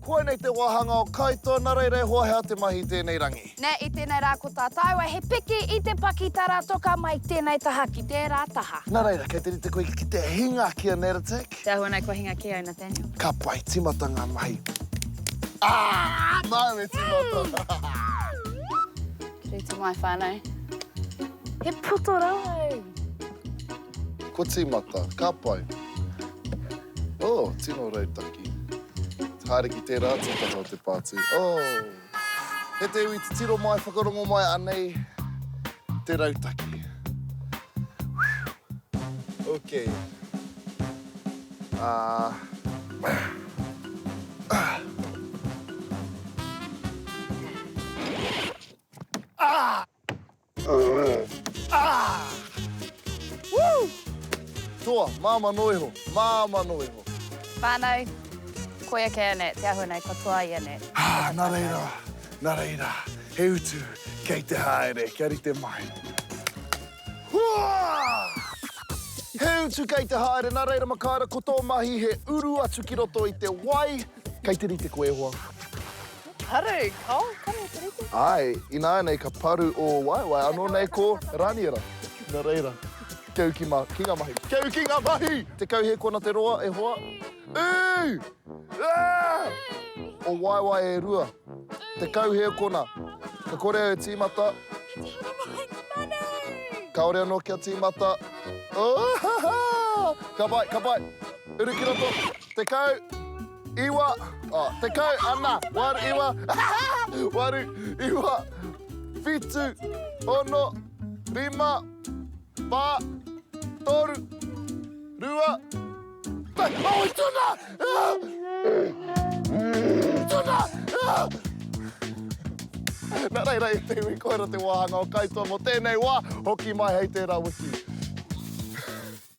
Koe nei te wahanga o Kaitoa, nā reira e hoa hea te mahi tēnei rangi. Nē, i tēnei rā ko tā tāua, he piki i te pakitara toka mai tēnei taha ki tērā taha. Nā reira, kei te rite koe ki te hinga kia neratek. Te ahua nei kua hinga kia ina Daniel. Ka pai, timata ngā mahi. Nā me timata. Rite mai whānau. He puto rau. Ko timata, ka pai. Oh, tino reitaki. Haere ki tērā, tūtaha o te pāti. Oh, he te ui te tiro mai, whakarongo mai anei, te rautaki. Okay. Toa, māma noiho, māma noiho. Whānau, koia kea ne, te ahua nei katoa ia ne. Nā reira, he utu, kei te haere, kia rite mai. He utu kei te haere, nā reira makaara, ko tō mahi he uru atu ki roto i te wai, kei te rite koe hoa. Paru, kare te rite. Ai, ina nei ka paru o wai, anō nei ko raniera. Nā reira, keu ki ngā mahi, keu ki ngā mahi! Te kau he kona te roa e hoa. O wai e rua. Te kau he kona. Ka kore au e tīmata. Ka ore anō kia tīmata. Ka pai. Uru ki roto. Te kau. Iwa. Te kau. Ana. Waru iwa. Waru iwa. Whitu. Ono. Rima. Pa. Toru. Rua. Oh, tuna! Tuna! Nā reira, e te ui koera te wahanga o Kaitoa mo tēnei wā, hoki mai hei tērā wiki.